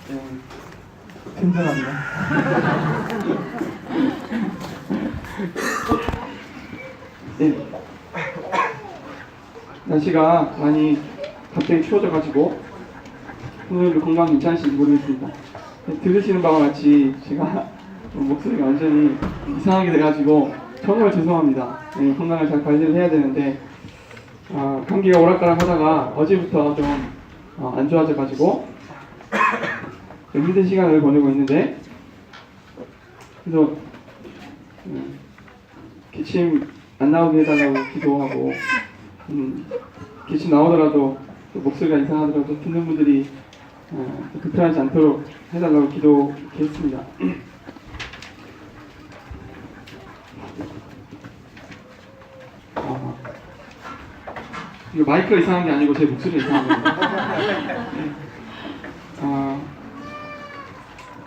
네, 든든합니다. 네. 날씨가 많이 갑자기 추워져가지고 오늘도 건강 괜찮으신지 모르겠습니다. 네, 들으시는 바와 같이 제가 목소리가 완전히 이상하게 돼가지고 정말 죄송합니다. 네, 건강을 잘 관리를 해야 되는데 감기가 오락가락하다가 어제부터 좀 안 좋아져가지고 힘든 시간을 보내고 있는데, 그래서 기침 안 나오게 해달라고 기도하고, 기침 나오더라도 목소리가 이상하더라도 듣는 분들이 불편하지 않도록 해달라고 기도했습니다. 이거 마이크가 이상한 게 아니고 제 목소리가 이상한 겁니다.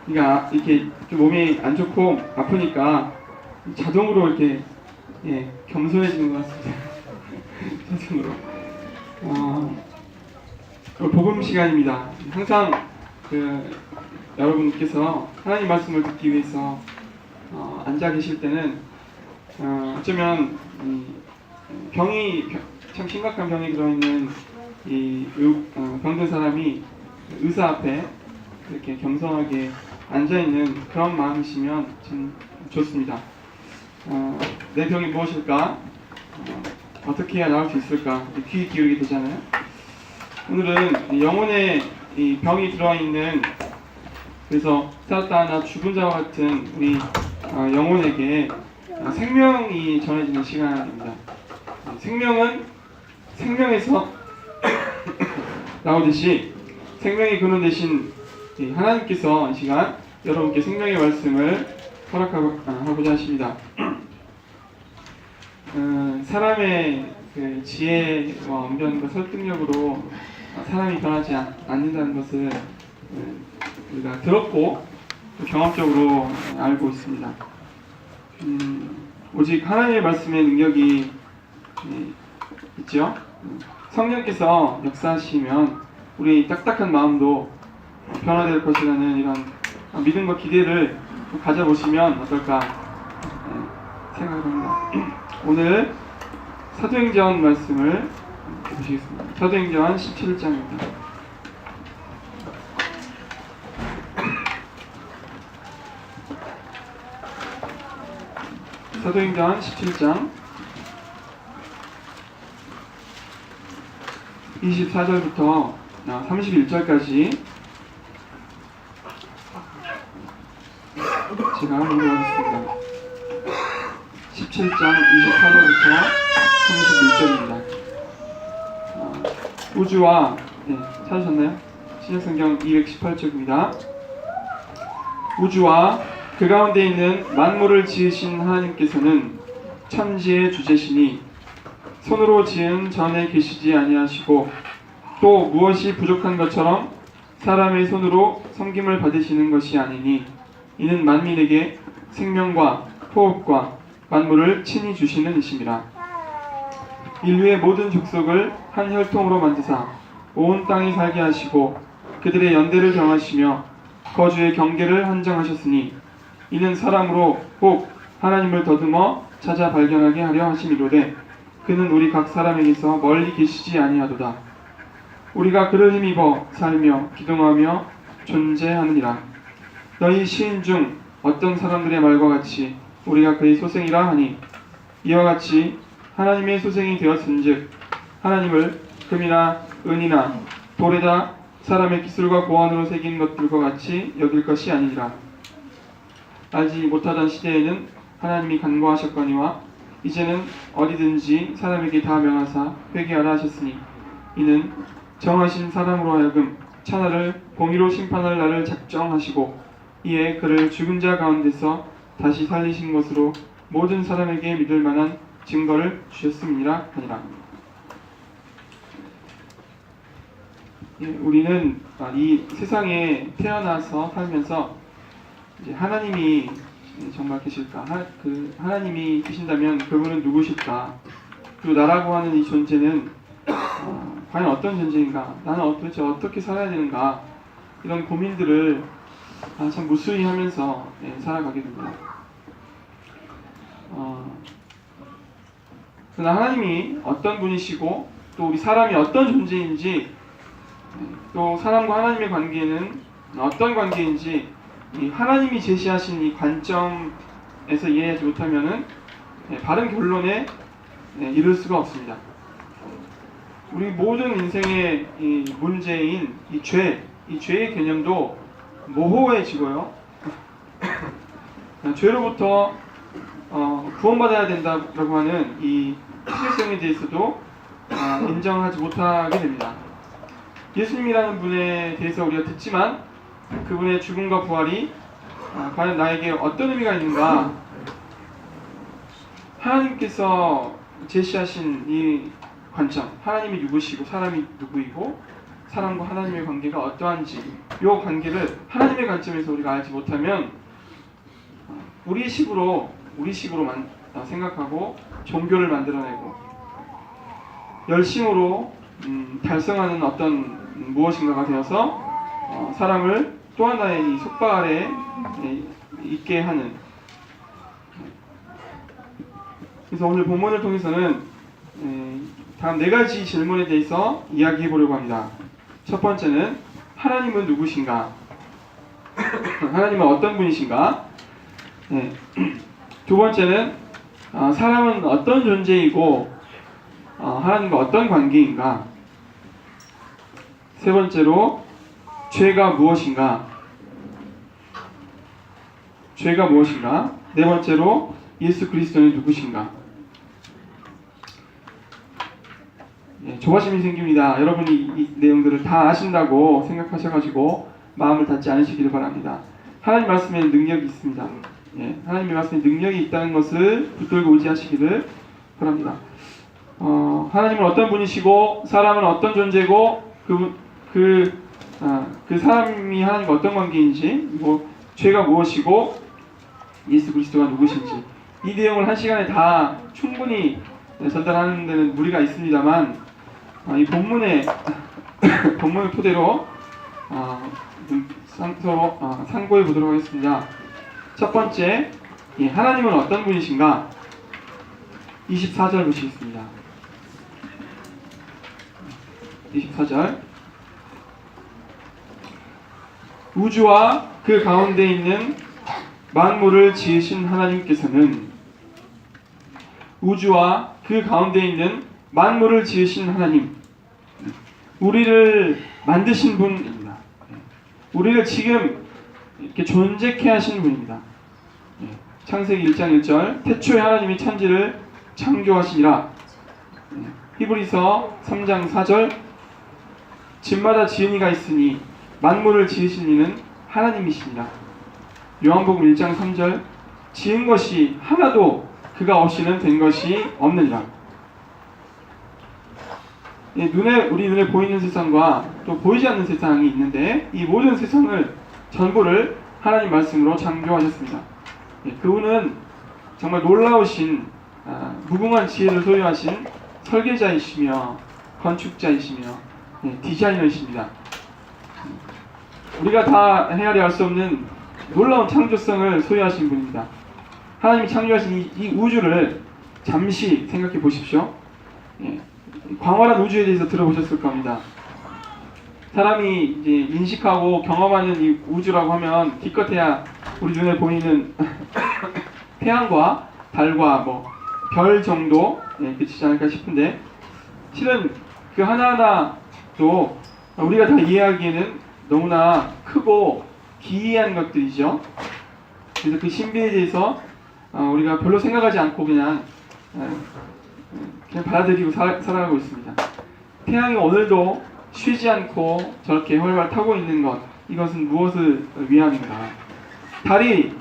그러니까 이렇게 좀 몸이 안 좋고 아프니까 자동으로 이렇게 겸손해지는 것 같습니다. 자동으로. 복음 시간입니다. 항상 여러분께서 하나님 말씀을 듣기 위해서 앉아 계실 때는 어쩌면 참 심각한 병이 들어있는 병든 사람이 의사 앞에 이렇게 겸손하게 앉아있는 그런 마음이시면 참 좋습니다. 내 병이 무엇일까? 어떻게 해야 나을 수 있을까? 귀 기울이게 되잖아요. 오늘은 영혼에 이 병이 들어있는, 그래서 살았다 하나 죽은 자와 같은 우리 영혼에게 생명이 전해지는 시간입니다. 생명은 생명에서 나오듯이 생명의 근원 되신 하나님께서 이 시간 여러분께 생명의 말씀을 허락하고자 하십니다. 사람의 지혜와 언변과 설득력으로 사람이 변하지 않는다는 것을 우리가 들었고 경험적으로 알고 있습니다. 오직 하나님의 말씀의 능력이 있죠. 성령께서 역사하시면 우리 딱딱한 마음도 변화될 것이라는 이런 믿음과 기대를 가져보시면 어떨까 생각합니다. 오늘 사도행전 말씀을 보시겠습니다. 사도행전 17장입니다. 사도행전 17장 24절부터 31절까지 제가 읽어보겠습니다. 17장 24절부터 31절입니다. 우주와, 찾으셨나요? 신약성경 218쪽입니다. 우주와 그 가운데 있는 만물을 지으신 하나님께서는 천지의 주제시니 손으로 지은 전에 계시지 아니하시고 또 무엇이 부족한 것처럼 사람의 손으로 섬김을 받으시는 것이 아니니 이는 만민에게 생명과 호흡과 만물을 친히 주시는 이심이라. 인류의 모든 족속을 한 혈통으로 만드사 온 땅에 살게 하시고 그들의 연대를 정하시며 거주의 경계를 한정하셨으니 이는 사람으로 혹 하나님을 더듬어 찾아 발견하게 하려 하심이로되 그는 우리 각 사람에게서 멀리 계시지 아니하도다. 우리가 그를 힘입어 살며 기동하며 존재하느니라. 너희 시인 중 어떤 사람들의 말과 같이 우리가 그의 소생이라 하니 이와 같이 하나님의 소생이 되었은즉 하나님을 금이나 은이나 돌에다 사람의 기술과 고안으로 새긴 것들과 같이 여길 것이 아니니라. 알지 못하던 시대에는 하나님이 간과하셨거니와 이제는 어디든지 사람에게 다 명하사 회개하라 하셨으니 이는 정하신 사람으로 하여금 천하를 공의로 심판할 날을 작정하시고 이에 그를 죽은 자 가운데서 다시 살리신 것으로 모든 사람에게 믿을 만한 증거를 주셨음이라 하니라. 우리는 이 세상에 태어나서 살면서 이제 하나님이 정말 계실까? 하나님이 계신다면 그분은 누구실까? 그리고 나라고 하는 이 존재는 과연 어떤 존재인가? 나는 도대체 어떻게 살아야 되는가? 이런 고민들을 참 무수히 하면서 살아가게 됩니다. 그러나 하나님이 어떤 분이시고 또 우리 사람이 어떤 존재인지, 또 사람과 하나님의 관계는 어떤 관계인지 이 하나님이 제시하신 이 관점에서 이해하지 못하면은 바른 결론에 이를 수가 없습니다. 우리 모든 인생의 이 문제인 이 죄의 개념도 모호해지고요. 죄로부터 구원받아야 된다라고 하는 이 필요성에 대해서도 인정하지 못하게 됩니다. 예수님이라는 분에 대해서 우리가 듣지만 그분의 죽음과 부활이 과연 나에게 어떤 의미가 있는가, 하나님께서 제시하신 이 관점, 하나님이 누구시고 사람이 누구이고 사람과 하나님의 관계가 어떠한지, 이 관계를 하나님의 관점에서 우리가 알지 못하면 우리식으로만 생각하고 종교를 만들어내고 열심으로 달성하는 어떤 무엇인가가 되어서 사람을 또 하나의 이 속박 아래 있게 하는. 그래서 오늘 본문을 통해서는 다음 4가지 질문에 대해서 이야기해 보려고 합니다. 첫 번째는 하나님은 누구신가? 하나님은 어떤 분이신가? 두 번째는 사람은 어떤 존재이고 하나님과 어떤 관계인가? 세 번째로 죄가 무엇인가? 죄가 무엇인가? 네 번째로 예수 그리스도는 누구신가? 조바심이 생깁니다. 여러분이 이 내용들을 다 아신다고 생각하셔가지고 마음을 닫지 않으시기를 바랍니다. 하나님 말씀에는 능력이 있습니다. 하나님의 말씀에 능력이 있다는 것을 붙들고 의지하시기를 바랍니다. 하나님은 어떤 분이시고 사람은 어떤 존재고 그 사람이 하나님과 어떤 관계인지, 죄가 무엇이고 예수 그리스도가 누구신지, 이 내용을 한 시간에 다 충분히 전달하는 데는 무리가 있습니다만 이 본문을 토대로 서로 상고해 보도록 하겠습니다. 첫 번째, 하나님은 어떤 분이신가? 24절 보시겠습니다. 24절. 우주와 그 가운데 있는 만물을 지으신 하나님께서는, 우주와 그 가운데 있는 만물을 지으신 하나님, 우리를 만드신 분입니다. 우리를 지금 이렇게 존재케 하신 분입니다. 창세기 1장 1절, 태초에 하나님이 천지를 창조하시니라. 히브리서 3장 4절, 집마다 지은 이가 있으니 만물을 지으신 이는 하나님이시니라. 요한복음 1장 3절, 지은 것이 하나도 그가 없이는 된 것이 없느니라. 우리 눈에 보이는 세상과 또 보이지 않는 세상이 있는데 이 모든 세상을 전부를 하나님 말씀으로 창조하셨습니다. 그분은 정말 놀라우신 무궁한 지혜를 소유하신 설계자이시며 건축자이시며 디자이너이십니다. 우리가 다 헤아려 알 수 없는 놀라운 창조성을 소유하신 분입니다. 하나님이 창조하신 이 우주를 잠시 생각해 보십시오. 광활한 우주에 대해서 들어보셨을 겁니다. 사람이 이제 인식하고 경험하는 이 우주라고 하면 기껏해야 우리 눈에 보이는 태양과 달과 별 정도 그치지 않을까 싶은데, 실은 그 하나하나도 우리가 다 이해하기에는 너무나 크고 기이한 것들이죠. 그래서 그 신비에 대해서 우리가 별로 생각하지 않고 그냥 받아들이고 살아가고 있습니다. 태양이 오늘도 쉬지 않고 저렇게 활활 타고 있는 것, 이것은 무엇을 위함인가? 달이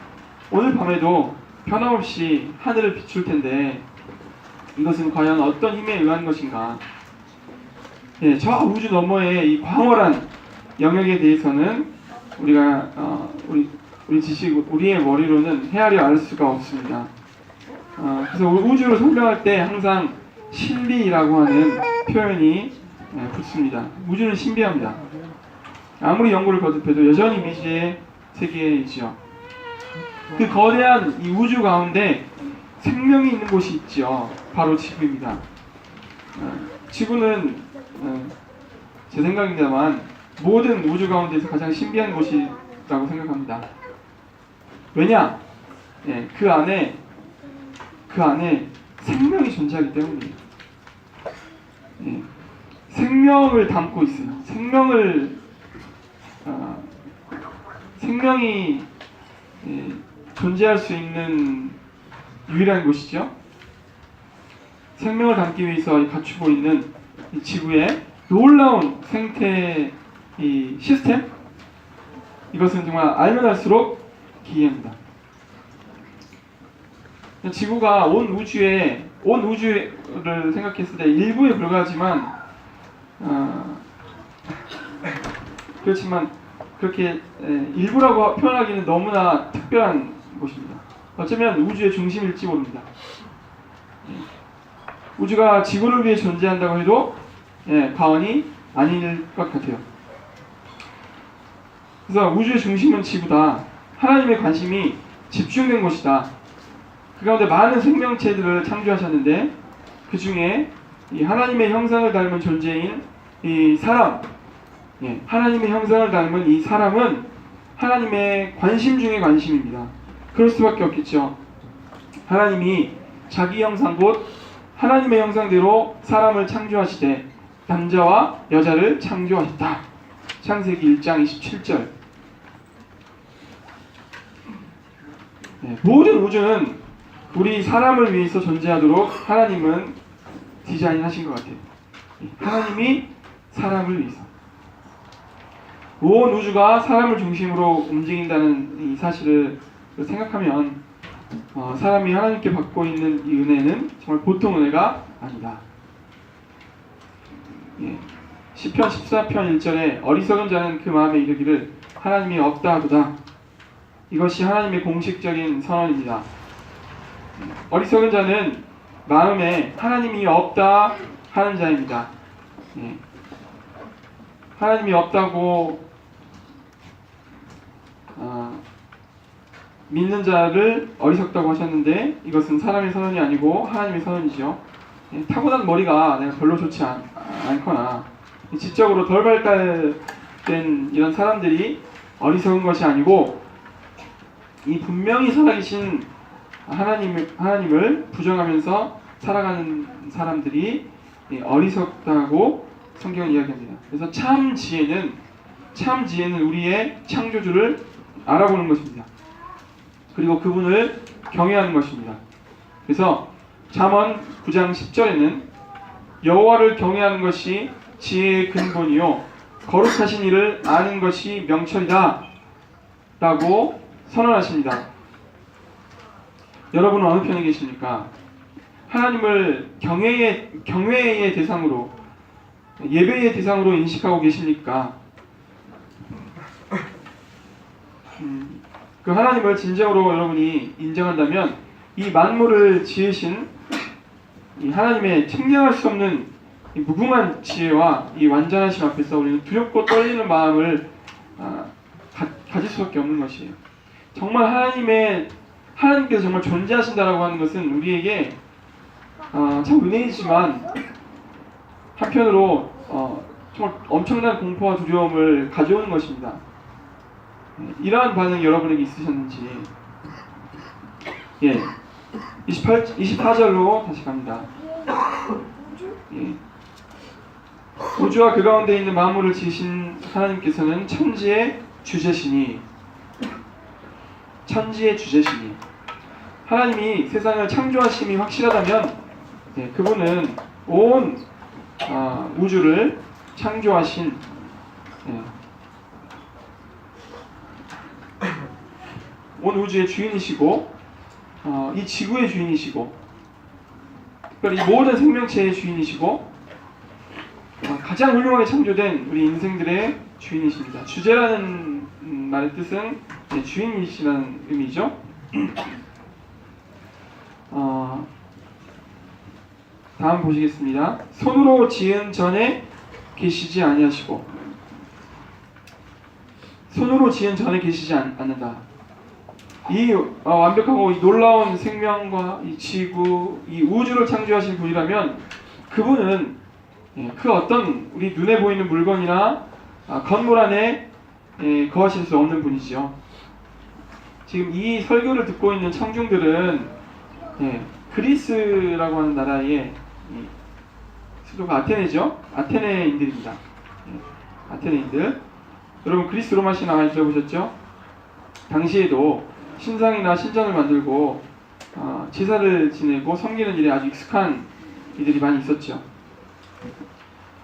오늘 밤에도 변함없이 하늘을 비출 텐데 이것은 과연 어떤 힘에 의한 것인가? 저 우주 너머의 이 광활한 영역에 대해서는 우리가 우리 지식, 우리의 머리로는 헤아려 알 수가 없습니다. 그래서 우주를 설명할 때 항상 신비라고 하는 표현이 붙습니다. 우주는 신비합니다. 아무리 연구를 거듭해도 여전히 미지의 세계이지요. 그 거대한 이 우주 가운데 생명이 있는 곳이 있죠. 바로 지구입니다. 지구는 제 생각입니다만 모든 우주 가운데서 가장 신비한 곳이라고 생각합니다. 왜냐? 그 안에 생명이 존재하기 때문이에요. 생명을 담고 있어요. 생명이 존재할 수 있는 유일한 곳이죠. 생명을 담기 위해서 갖추고 있는 이 지구의 놀라운 생태 이 시스템, 이것은 정말 알면 알수록 기이합니다. 지구가 온 우주를 생각했을 때 일부에 불과하지만 그렇지만 그렇게 일부라고 표현하기는 너무나 특별한 곳입니다. 어쩌면 우주의 중심일지 모릅니다. 우주가 지구를 위해 존재한다고 해도 과언이 아닐 것 같아요. 그래서 우주의 중심은 지구다. 하나님의 관심이 집중된 곳이다. 그 가운데 많은 생명체들을 창조하셨는데 그 중에 이 하나님의 형상을 닮은 존재인 이 사람, 하나님의 형상을 닮은 이 사람은 하나님의 관심 중의 관심입니다. 그럴 수밖에 없겠죠. 하나님이 자기 형상 곧 하나님의 형상대로 사람을 창조하시되 남자와 여자를 창조하셨다. 창세기 1장 27절. 모든 우주는 우리 사람을 위해서 존재하도록 하나님은 디자인하신 것 같아요. 하나님이 사람을 위해서. 온 우주가 사람을 중심으로 움직인다는 이 사실을 생각하면 사람이 하나님께 받고 있는 이 은혜는 정말 보통 은혜가 아니다. 시편 14편 1절에 어리석은 자는 그 마음에 이르기를 하나님이 없다 하도다. 이것이 하나님의 공식적인 선언입니다. 어리석은 자는 마음에 하나님이 없다 하는 자입니다. 하나님이 없다고 믿는 자를 어리석다고 하셨는데 이것은 사람의 선언이 아니고 하나님의 선언이죠. 타고난 머리가 내가 별로 좋지 않거나 지적으로 덜 발달된 이런 사람들이 어리석은 것이 아니고 이 분명히 살아계신 하나님을 부정하면서 살아가는 사람들이 어리석다고 성경은 이야기합니다. 그래서 참 지혜는 우리의 창조주를 알아보는 것입니다. 그리고 그분을 경외하는 것입니다. 그래서 잠언 9장 10절에는 여호와를 경외하는 것이 지혜의 근본이요 거룩하신 이를 아는 것이 명철이다 라고 선언하십니다. 여러분은 어느 편에 계십니까? 하나님을 경외의 대상으로, 예배의 대상으로 인식하고 계십니까? 그 하나님을 진정으로 여러분이 인정한다면 이 만물을 지으신 이 하나님의 측량할 수 없는 이 무궁한 지혜와 이 완전하심 앞에서 우리는 두렵고 떨리는 마음을 가질 수밖에 없는 것이에요. 정말 하나님께서 정말 존재하신다라고 하는 것은 우리에게 참 은혜이지만 한편으로 정말 엄청난 공포와 두려움을 가져오는 것입니다. 이러한 반응이 여러분에게 있으셨는지. 24절로 다시 갑니다. 우주와 그 가운데 있는 만물을 지으신 하나님께서는 천지의 주제시니 하나님이 세상을 창조하심이 확실하다면 그분은 온 우주를 창조하신 온 우주의 주인이시고 이 지구의 주인이시고 특별히 모든 생명체의 주인이시고 가장 훌륭하게 창조된 우리 인생들의 주인이십니다. 주제라는 말의 뜻은 주인이시라는 의미죠. 다음 보시겠습니다. 손으로 지은 전에 계시지 아니하시고 손으로 지은 전에 계시지 않는다. 이 완벽하고 이 놀라운 생명과 이 지구, 이 우주를 창조하신 분이라면 그분은 그 어떤 우리 눈에 보이는 물건이나 건물 안에 거하실 수 없는 분이지요. 지금 이 설교를 듣고 있는 청중들은 그리스라고 하는 나라의 수도가 아테네죠. 아테네인들입니다. 아테네인들. 여러분 그리스 로마 신화 많이 들어보셨죠? 당시에도 신상이나 신전을 만들고 제사를 지내고 섬기는 일에 아주 익숙한 이들이 많이 있었죠.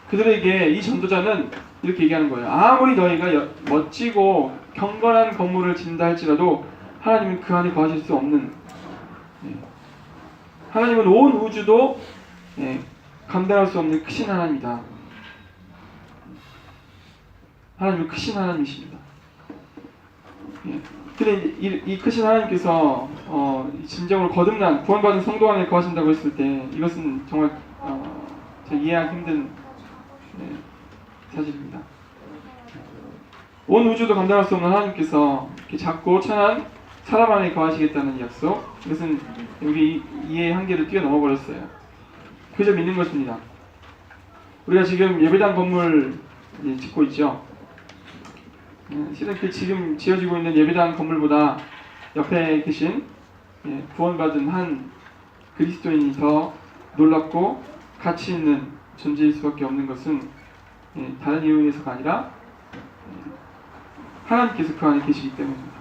그들에게 이 전도자는 이렇게 얘기하는 거예요. 아무리 너희가 멋지고 경건한 건물을 짓는다 할지라도 하나님은 그 안에 거하실 수 없는, 하나님은 온 우주도 감당할 수 없는 크신 하나님이다. 하나님은 크신 하나님이십니다. 근데 이 크신 하나님께서 진정으로 거듭난 구원받은 성도 안에 거하신다고 했을 때 이것은 정말 이해하기 힘든 사실입니다. 온 우주도 감당할 수 없는 하나님께서 이렇게 작고 천한 사람 안에 거하시겠다는 약속, 이것은 우리 이해의 한계를 뛰어넘어 버렸어요. 그저 믿는 것입니다. 우리가 지금 예배당 건물 짓고 있죠. 실은 그 지금 지어지고 있는 예배당 건물보다 옆에 계신 구원받은 한 그리스도인이 더 놀랍고 가치 있는 존재일 수밖에 없는 것은 다른 이유에서가 아니라 하나님께서 그 안에 계시기 때문입니다.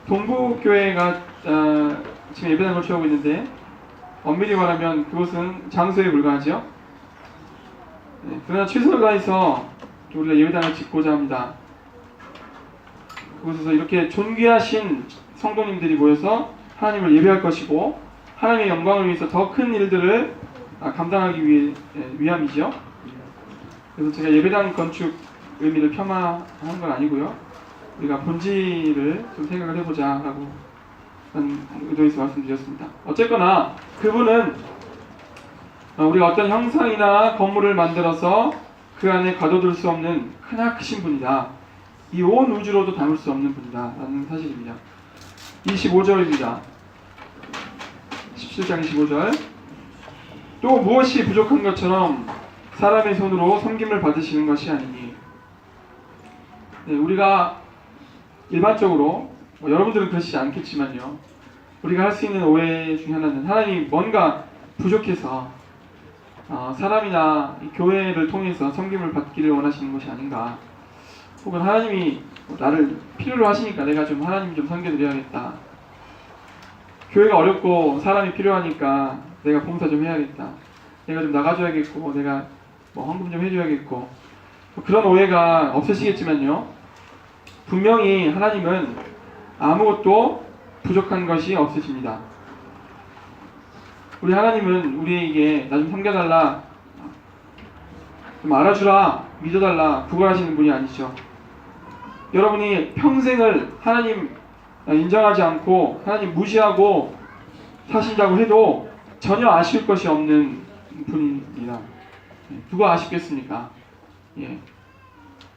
동부교회가 지금 예배당을 취하고 있는데 엄밀히 말하면 그것은 장소에 불과하죠. 그러나 최선을 다해서 우리가 예배당을 짓고자 합니다. 그곳에서 이렇게 존귀하신 성도님들이 모여서 하나님을 예배할 것이고 하나님의 영광을 위해서 더 큰 일들을 감당하기 위함이죠. 그래서 제가 예배당 건축 의미를 폄하하는 건 아니고요. 우리가 본질을 좀 생각을 해보자 라고 의도해서 말씀드렸습니다. 어쨌거나 그분은 우리가 어떤 형상이나 건물을 만들어서 그 안에 가둬둘 수 없는 크나크신 분이다. 이 온 우주로도 담을 수 없는 분이다 라는 사실입니다. 25절입니다. 17장 25절. 또 무엇이 부족한 것처럼 사람의 손으로 섬김을 받으시는 것이 아니니. 우리가 일반적으로 여러분들은 그러시지 않겠지만요, 우리가 할 수 있는 오해 중에 하나는 하나님이 뭔가 부족해서 사람이나 교회를 통해서 섬김을 받기를 원하시는 것이 아닌가, 혹은 하나님이 나를 필요로 하시니까 내가 좀 하나님 좀 섬겨드려야겠다, 교회가 어렵고 사람이 필요하니까 내가 봉사 좀 해야겠다, 내가 좀 나가줘야겠고 내가 헌금 좀 해줘야겠고, 그런 오해가 없으시겠지만요, 분명히 하나님은 아무것도 부족한 것이 없으십니다. 우리 하나님은 우리에게 나 좀 섬겨달라, 좀 알아주라, 믿어달라 구걸하시는 분이 아니죠. 여러분이 평생을 하나님 인정하지 않고 하나님 무시하고 사신다고 해도 전혀 아쉬울 것이 없는 분입니다. 누가 아쉽겠습니까?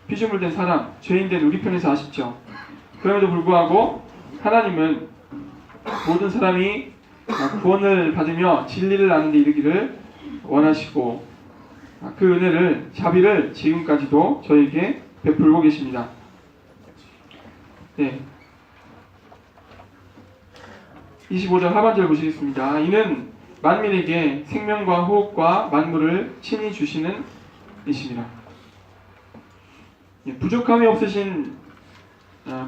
피조물 된 사람, 죄인 된 우리 편에서 아쉽죠. 그럼에도 불구하고 하나님은 모든 사람이 구원을 받으며 진리를 아는 데 이르기를 원하시고 그 은혜를, 자비를 지금까지도 저에게 베풀고 계십니다. 25절 하반절 보시겠습니다. 이는 만민에게 생명과 호흡과 만물을 친히 주시는 이십니다. 부족함이 없으신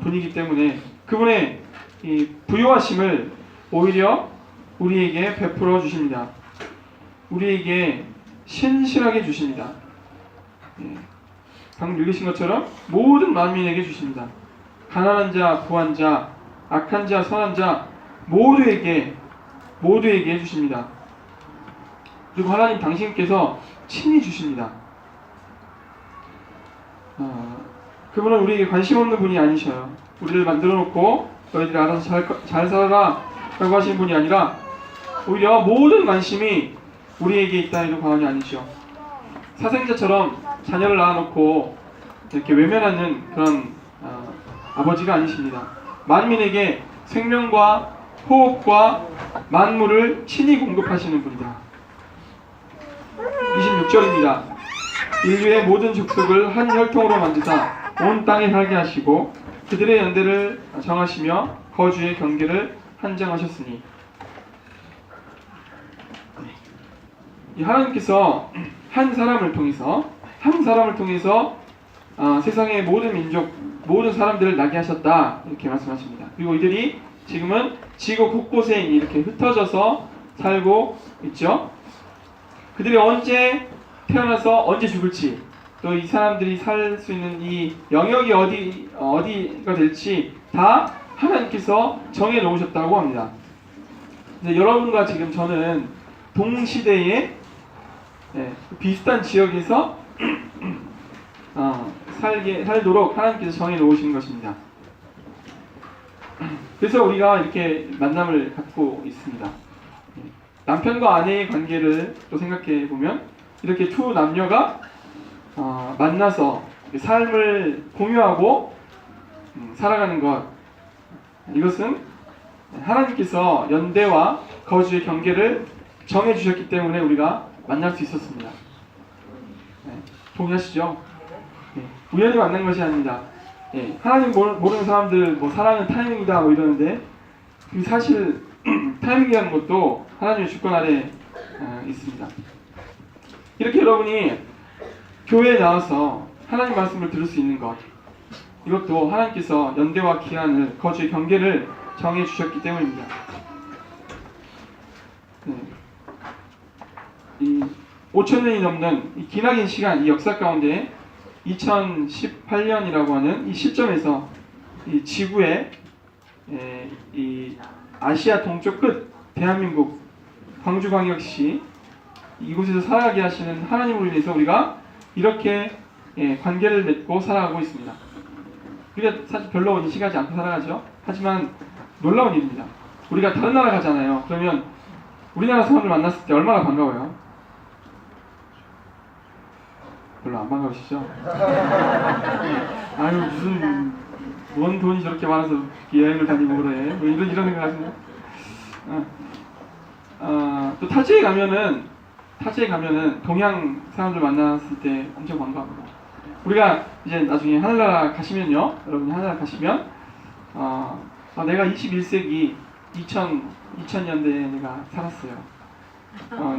분이기 때문에 그분의 이 부요하심을 오히려 우리에게 베풀어 주십니다. 우리에게 신실하게 주십니다. 방금 읽으신 것처럼 모든 만민에게 주십니다. 가난한 자, 부한 자, 악한 자, 선한 자 모두에게 주십니다. 그리고 하나님 당신께서 친히 주십니다. 그분은 우리에게 관심 없는 분이 아니셔요. 우리를 만들어 놓고 너희들이 알아서 잘 살아라 라고 하시는 분이 아니라 오히려 모든 관심이 우리에게 있다 해도 과언이 아니죠. 사생자처럼 자녀를 낳아놓고 이렇게 외면하는 그런 아버지가 아니십니다. 만민에게 생명과 호흡과 만물을 친히 공급하시는 분이다. 26절입니다. 인류의 모든 족속을 한 혈통으로 만드사 온 땅에 살게 하시고 그들의 연대를 정하시며 거주의 경계를 한정하셨으니, 이 하나님께서 한 사람을 통해서 세상의 모든 민족, 모든 사람들을 나게 하셨다, 이렇게 말씀하십니다. 그리고 이들이 지금은 지구 곳곳에 이렇게 흩어져서 살고 있죠. 그들이 언제 태어나서 언제 죽을지, 또 이 사람들이 살 수 있는 이 영역이 어디가 될지 다 하나님께서 정해 놓으셨다고 합니다. 여러분과 지금 저는 동시대에 비슷한 지역에서 살도록 하나님께서 정해 놓으신 것입니다. 그래서 우리가 이렇게 만남을 갖고 있습니다. 남편과 아내의 관계를 또 생각해 보면 이렇게 두 남녀가 만나서 삶을 공유하고 살아가는 것, 이것은 하나님께서 연대와 거주의 경계를 정해 주셨기 때문에 우리가 만날 수 있었습니다. 동의하시죠? 우연히 만난 것이 아닙니다. 하나님 모르는 사람들 사랑은 타이밍이다 이러는데, 사실 타이밍이라는 것도 하나님의 주권 아래 있습니다. 이렇게 여러분이 교회에 나와서 하나님 말씀을 들을 수 있는 것, 이것도 하나님께서 연대와 기한을, 거주의 경계를 정해 주셨기 때문입니다. 이 5,000년이 넘는 이 기나긴 시간, 이 역사 가운데 2018년이라고 하는 이 시점에서 이 지구의 이 아시아 동쪽 끝 대한민국 광주광역시 이곳에서 살아가게 하시는 하나님을 위해서 우리가 이렇게 관계를 맺고 살아가고 있습니다. 우리가 사실 별로 인식하지 않고 살아가죠. 하지만 놀라운 일입니다. 우리가 다른 나라 가잖아요. 그러면 우리나라 사람들 만났을 때 얼마나 반가워요? 별로 안 반가우시죠? 아유, 무슨 뭔 돈이 저렇게 많아서 여행을 다니고 그래, 뭐 이런 생각 하시나요? 또 타지에 가면은 동양 사람들 만났을 때 엄청 반가워합니다. 우리가 이제 나중에 하늘나라 가시면요, 여러분이 하늘나라 가시면 내가 21세기 2000년대에 내가 살았어요.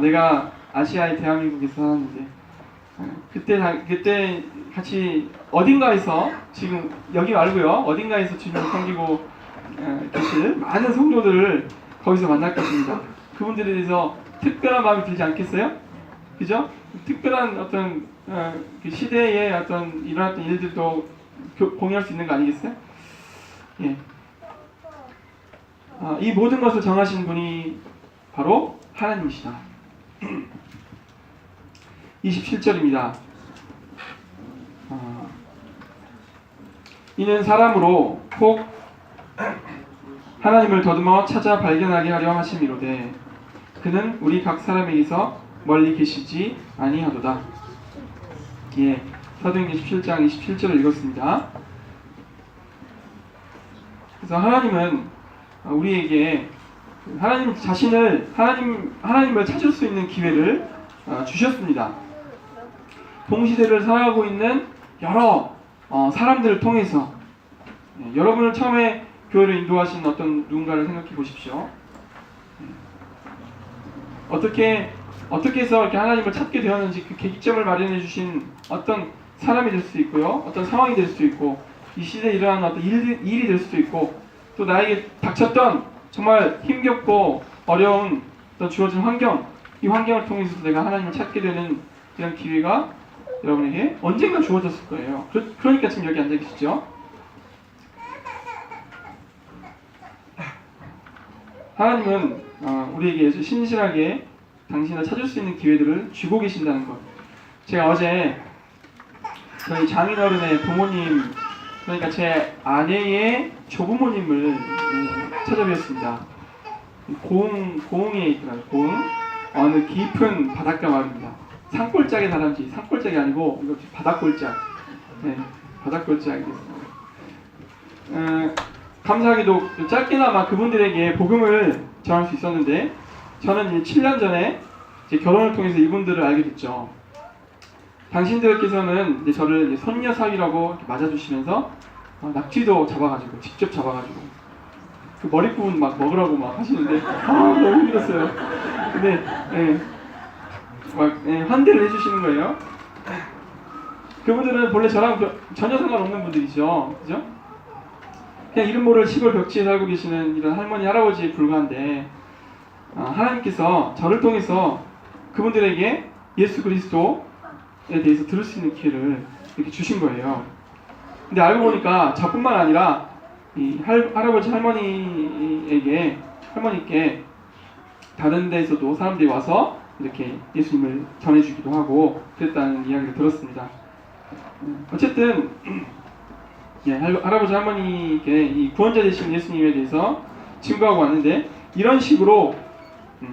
내가 아시아의 대한민국에서 살았는데, 그때 같이 어딘가에서, 지금 여기 말고요, 어딘가에서 주님을 섬기고 계실 많은 성도들을 거기서 만날 것입니다. 그분들에 대해서 특별한 마음이 들지 않겠어요? 그죠? 특별한 어떤 그 시대에 어떤 일어났던 일들도 공유할 수 있는 거 아니겠어요? 예. 이 모든 것을 정하신 분이 바로 하나님이시다. 27절입니다. 이는 사람으로 혹 하나님을 더듬어 찾아 발견하게 하려 하심이로되 그는 우리 각 사람에게서 멀리 계시지 아니하도다. 예, 사도행전 17장 27절을 읽었습니다. 그래서 하나님은 우리에게 하나님 자신을, 하나님을 찾을 수 있는 기회를 주셨습니다. 동시대를 살아가고 있는 여러 사람들을 통해서, 여러분을 처음에 교회를 인도하신 어떤 누군가를 생각해 보십시오. 어떻게 해서 이렇게 하나님을 찾게 되었는지 그 계기점을 마련해 주신 어떤 사람이 될 수 있고요, 어떤 상황이 될 수 있고, 이 시대에 일어나는 어떤 일이 될 수도 있고, 또 나에게 닥쳤던 정말 힘겹고 어려운 어떤 주어진 환경, 이 환경을 통해서 내가 하나님을 찾게 되는 이런 기회가 여러분에게 언젠가 주어졌을 거예요. 그러니까 지금 여기 앉아 계시죠. 하나님은 우리에게 신실하게 당신을 찾을 수 있는 기회들을 주고 계신다는 것. 제가 어제 저희 장인어른의 부모님, 그러니까 제 아내의 조부모님을 찾아뵈었습니다. 고흥에 있더라고요. 고흥 어느 깊은 바닷가 마을입니다. 산골짜기 다람쥐, 산골짜기 아니고 이거 바닷골짜. 네. 받았걸지 알겠습니다. 감사하게도 짧게나마 그분들에게 복음을 전할 수 있었는데 저는 이제 7년 전에 제 결혼을 통해서 이분들을 알게 됐죠. 당신들께서는 이제 저를 이제 선녀 사위라고 맞아주시면서 낙지도 잡아가지고 직접 잡아가지고 그 머리 부분 막 먹으라고 막 하시는데 너무 힘들었어요. 근데 환대를 해주시는 거예요. 그분들은 본래 저랑 전혀 상관없는 분들이죠, 그죠? 그냥 이름 모를 시골 벽지에 살고 계시는 이런 할머니 할아버지에 불과한데 하나님께서 저를 통해서 그분들에게 예수 그리스도에 대해서 들을 수 있는 기회를 이렇게 주신 거예요. 근데 알고 보니까 저뿐만 아니라 이 할아버지 할머니께 다른 데에서도 사람들이 와서 이렇게 예수님을 전해주기도 하고 그랬다는 이야기를 들었습니다. 어쨌든 할아버지 할머니께 이 구원자 되신 예수님에 대해서 증거하고 왔는데 이런 식으로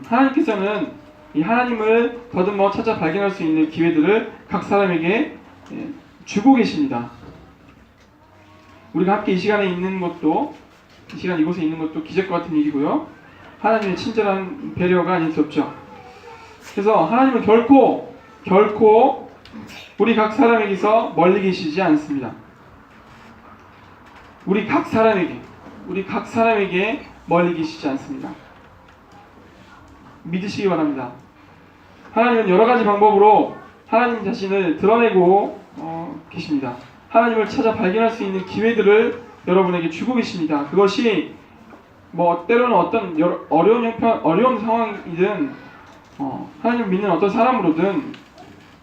하나님께서는 이 하나님을 더듬어 찾아 발견할 수 있는 기회들을 각 사람에게 주고 계십니다. 우리가 함께 이 시간에 있는 것도 이 시간 이곳에 있는 것도 기적과 같은 일이고요. 하나님의 친절한 배려가 아닐 수 없죠. 그래서 하나님은 결코 우리 각 사람에게서 멀리 계시지 않습니다. 우리 각 사람에게 멀리 계시지 않습니다. 믿으시기 바랍니다. 하나님은 여러 가지 방법으로 하나님 자신을 드러내고 계십니다. 하나님을 찾아 발견할 수 있는 기회들을 여러분에게 주고 계십니다. 그것이 때로는 어떤 어려운 상황이든 하나님을 믿는 어떤 사람으로든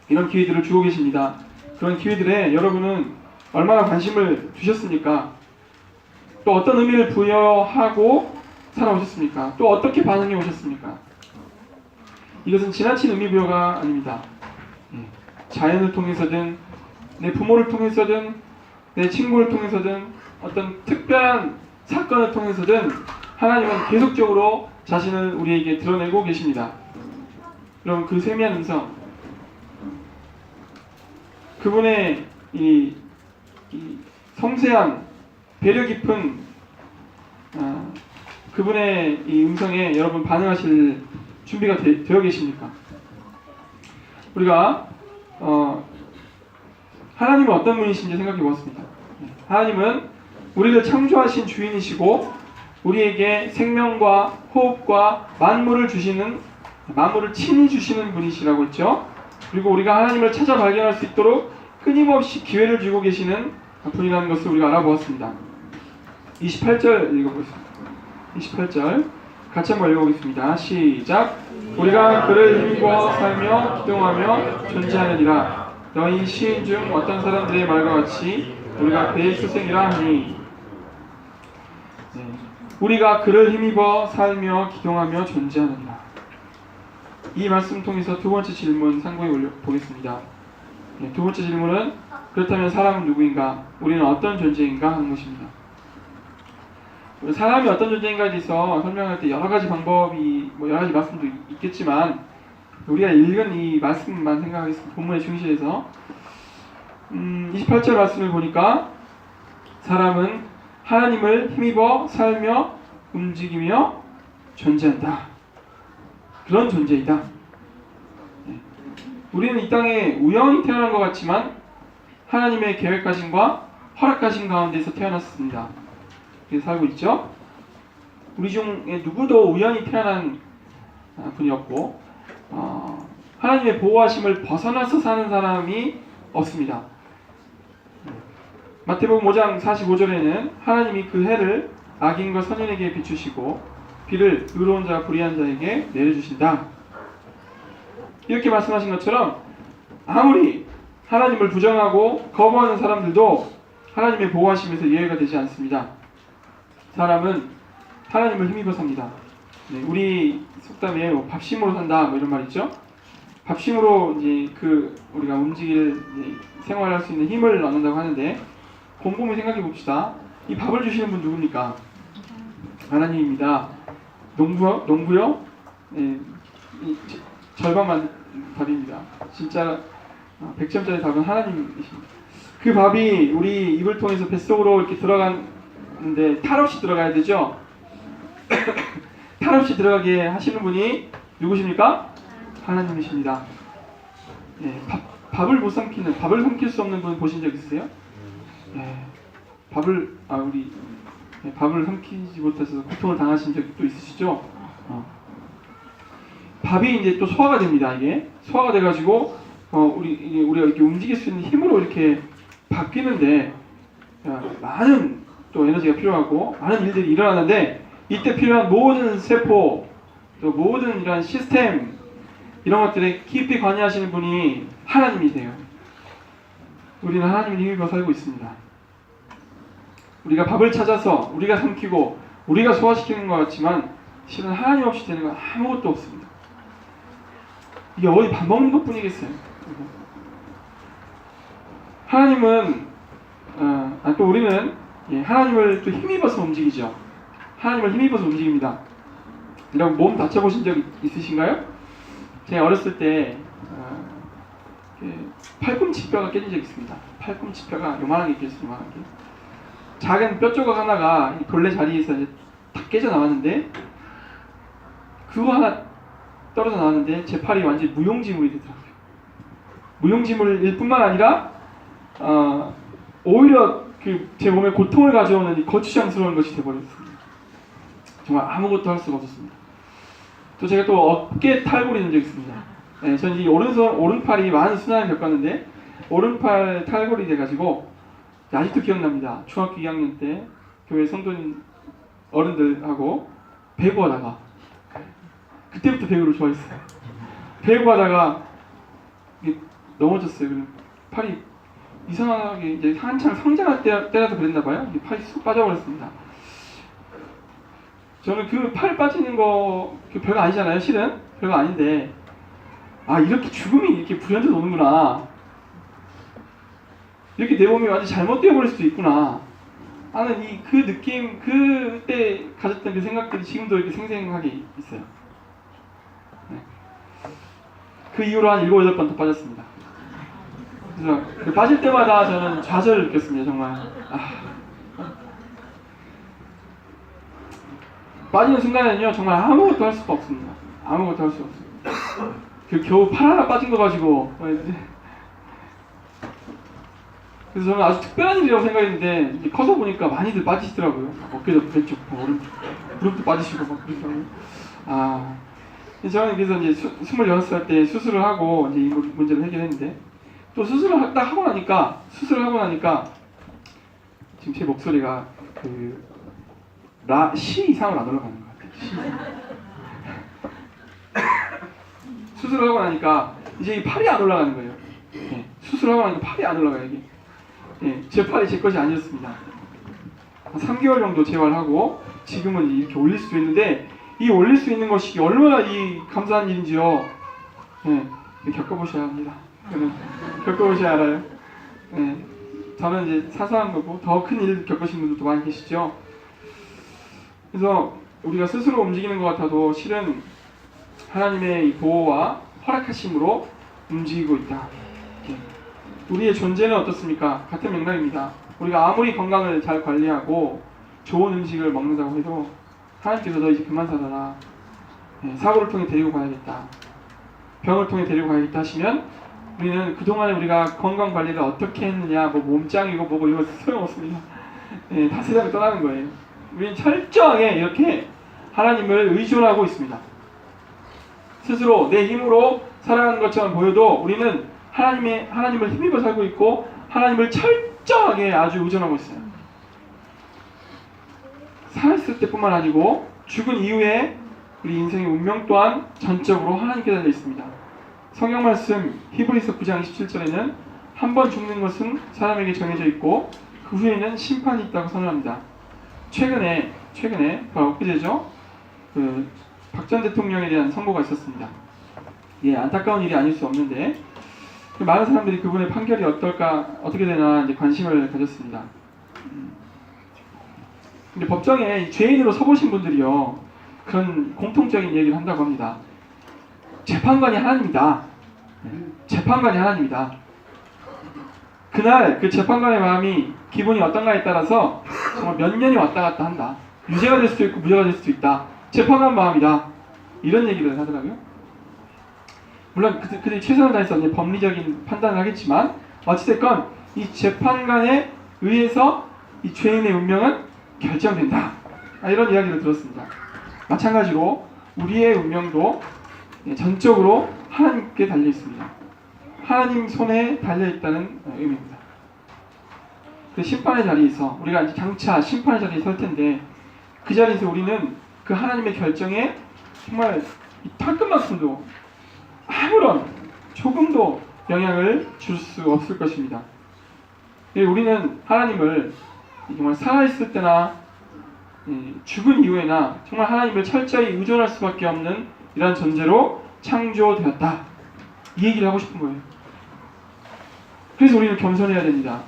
이런 기회들을 주고 계십니다. 그런 기회들에 여러분은 얼마나 관심을 두셨습니까? 또 어떤 의미를 부여하고 살아오셨습니까? 또 어떻게 반응해 오셨습니까? 이것은 지나친 의미 부여가 아닙니다. 자연을 통해서든 내 부모를 통해서든 내 친구를 통해서든 어떤 특별한 사건을 통해서든 하나님은 계속적으로 자신을 우리에게 드러내고 계십니다. 여러분 그 세미한 음성, 그분의 이 섬세한 배려 깊은 그분의 이 음성에 여러분 반응하실 준비가 되어 계십니까? 우리가 하나님은 어떤 분이신지 생각해 보았습니다. 하나님은 우리를 창조하신 주인이시고 우리에게 생명과 호흡과 만물을 친히 주시는 분이시라고 했죠. 그리고 우리가 하나님을 찾아 발견할 수 있도록 끊임없이 기회를 주고 계시는 분이라는 것을 우리가 알아보았습니다. 28절 읽어보겠습니다. 28절 같이 한번 읽어보겠습니다. 시작. 우리가 그를 힘입어 살며 기동하며 존재하느니라. 너희 시인 중 어떤 사람들의 말과 같이 우리가 그의 소생이라 하니. 우리가 그를 힘입어 살며 기동하며 존재하느니라. 이 말씀 통해서 두 번째 질문 상고해 보겠습니다. 두 번째 질문은 그렇다면 사람은 누구인가? 우리는 어떤 존재인가? 하는 것입니다. 사람이 어떤 존재인가에 대해서 설명할 때 여러 가지 방법이 여러 가지 말씀도 있겠지만 우리가 읽은 이 말씀만 생각하겠습니다. 본문에 충실해서 28절 말씀을 보니까 사람은 하나님을 힘입어 살며 움직이며 존재한다. 그런 존재이다. 우리는 이 땅에 우연히 태어난 것 같지만 하나님의 계획하심과 허락하심 가운데서 태어났습니다. 그래서 살고 있죠. 우리 중에 누구도 우연히 태어난 분이었고 하나님의 보호하심을 벗어나서 사는 사람이 없습니다. 마태복음 5장 45절에는 하나님이 그 해를 악인과 선인에게 비추시고 비를 의로운 자와 불의한 자에게 내려주신다. 이렇게 말씀하신 것처럼 아무리 하나님을 부정하고 거부하는 사람들도 하나님의 보호하심에서 예외가 되지 않습니다. 사람은 하나님을 힘입어 삽니다. 우리 속담에 밥심으로 산다 이런 말 있죠. 밥심으로 이제 우리가 생활할 수 있는 힘을 얻는다고 하는데 곰곰이 생각해 봅시다. 이 밥을 주시는 분 누굽니까? 하나님입니다. 농부요? 절반만 답입니다. 진짜 100점짜리 답은 하나님이십니다. 그 밥이 우리 입을 통해서 뱃속으로 이렇게 들어가는데 탈 없이 들어가야 되죠. 탈 없이 들어가게 하시는 분이 누구십니까? 하나님이십니다. 예, 밥을 못 삼키는, 밥을 삼킬 수 없는 분 보신 적 있으세요? 예, 밥을 삼키지 못해서 고통을 당하신 적이 또 있으시죠? 밥이 이제 또 소화가 됩니다. 이게 소화가 돼가지고 우리가 이렇게 움직일 수 있는 힘으로 이렇게 바뀌는데 많은 또 에너지가 필요하고 많은 일들이 일어나는데 이때 필요한 모든 세포 또 모든 이런 시스템 이런 것들에 깊이 관여하시는 분이 하나님이세요. 우리는 하나님을 힘입어 살고 있습니다. 우리가 밥을 찾아서 우리가 삼키고 우리가 소화시키는 것 같지만 실은 하나님 없이 되는 건 아무것도 없습니다. 이게 어디 밥 먹는 것 뿐이겠어요. 하나님은 또 우리는 하나님을 또 힘입어서 움직이죠. 하나님을 힘입어서 움직입니다. 이런 몸 다쳐보신 적 있으신가요? 제가 어렸을 때 팔꿈치뼈가 깨진 적이 있습니다. 팔꿈치뼈가 요만하게 깨졌어요. 요만하게. 작은 뼈 조각 하나가 본래 자리에서 이제 탁 깨져 나왔는데 그거 하나 떨어져 나왔는데 제 팔이 완전히 무용지물이 되더라고요. 무용지물일 뿐만 아니라 오히려 제 몸에 고통을 가져오는 이 거추장스러운 것이 되어버렸습니다. 정말 아무것도 할 수가 없었습니다. 또 제가 또 어깨 탈골이 된 적이 있습니다. 네, 저는 이 오른팔이 많은 순환을 겪었는데 오른팔 탈골이 돼가지고 아직도 기억납니다. 중학교 2학년 때 교회 성도님 어른들하고 배구하다가 그때부터 배구를 좋아했어요. 배구하다가 넘어졌어요. 팔이 이상하게 이제 한창 성장할 때라서 그랬나봐요. 팔이 쑥 빠져버렸습니다. 저는 그 팔 빠지는 거 별거 아니잖아요. 실은 별거 아닌데 이렇게 죽음이 이렇게 불현듯 오는구나. 이렇게 내 몸이 완전 잘못되어 버릴 수도 있구나 하는 그 느낌, 그때 가졌던 그 생각들이 지금도 이렇게 생생하게 있어요. 네. 그 이후로 한 7, 8번 더 빠졌습니다. 그래서 빠질 때마다 저는 좌절을 느꼈습니다. 정말 빠지는 순간에는요 정말 아무것도 할 수가 없습니다. 아무것도 할 수가 없습니다. 겨우 팔 하나 빠진 거 가지고 그래서 저는 아주 특별한 일이라고 생각했는데 이제 커서 보니까 많이들 빠지시더라고요. 어깨도 왼쪽, 오른쪽, 무릎도 빠지시고 막 그러더라고요. 저는 그래서 이제 26살 때 수술을 하고 이제 이 문제를 해결했는데 또 수술을 딱 하고 나니까 지금 제 목소리가 시 이상으로 안 올라가는 것 같아요. 시 이상. 수술을 하고 나니까 이제 이 팔이 안 올라가는 거예요. 네. 수술을 하고 나니까 팔이 안 올라가요. 이게. 네. 제 팔이 제 것이 아니었습니다. 한 3개월 정도 재활하고 지금은 이렇게 올릴 수 있는데 이 올릴 수 있는 것이 얼마나 이 감사한 일인지요. 네. 겪어보셔야 합니다. 겪어보셔야 알아요. 네. 저는 이제 사소한 거고 더 큰 일 겪으신 분들도 많이 계시죠. 그래서 우리가 스스로 움직이는 것 같아도 실은 하나님의 이 보호와 허락하심으로 움직이고 있다. 우리의 존재는 어떻습니까? 같은 맥락입니다. 우리가 아무리 건강을 잘 관리하고 좋은 음식을 먹는다고 해도 하나님께서 너 이제 그만 살아라. 사고를 통해 데리고 가야겠다. 병을 통해 데리고 가야겠다 하시면 우리는 그동안에 우리가 건강 관리를 어떻게 했느냐, 몸짱이고 뭐고 이거 소용없습니다. 다 세상에 떠나는 거예요. 우리는 철저하게 이렇게 하나님을 의존하고 있습니다. 스스로 내 힘으로 살아가는 것처럼 보여도 우리는 하나님을 힘입어 살고 있고 하나님을 철저하게 아주 의존하고 있어요. 살아있을 때뿐만 아니고 죽은 이후에 우리 인생의 운명 또한 전적으로 하나님께 달려 있습니다. 성경 말씀 히브리서 9장 27절에는 한 번 죽는 것은 사람에게 정해져 있고 그 후에는 심판이 있다고 선언합니다. 최근에 바로 엊그제죠. 박 전 대통령에 대한 선고가 있었습니다. 안타까운 일이 아닐 수 없는데 많은 사람들이 그분의 판결이 어떻게 되나 이제 관심을 가졌습니다. 근데 법정에 죄인으로 서보신 분들이요 그런 공통적인 얘기를 한다고 합니다. 재판관이 하나님이다. 재판관이 하나님이다. 그날 그 재판관의 마음이 기분이 어떤가에 따라서 정말 몇 년이 왔다 갔다 한다. 유죄가 될 수도 있고 무죄가 될 수도 있다. 재판관 마음이다. 이런 얘기를 하더라고요. 물론 그들이 최선을 다해서 이제 법리적인 판단을 하겠지만 어찌됐건 이 재판관에 의해서 이 죄인의 운명은 결정된다. 이런 이야기를 들었습니다. 마찬가지로 우리의 운명도 전적으로 하나님께 달려 있습니다. 하나님 손에 달려 있다는 의미입니다. 그 심판의 자리에서 우리가 이제 장차 심판의 자리에 설 텐데 그 자리에서 우리는 그 하나님의 결정에 정말 이 털끝만큼도 아무런 조금도 영향을 줄 수 없을 것입니다. 우리는 하나님을 정말 살아있을 때나 죽은 이후에나 정말 하나님을 철저히 의존할 수밖에 없는 이러한 존재로 창조되었다. 이 얘기를 하고 싶은 거예요. 그래서 우리는 겸손해야 됩니다.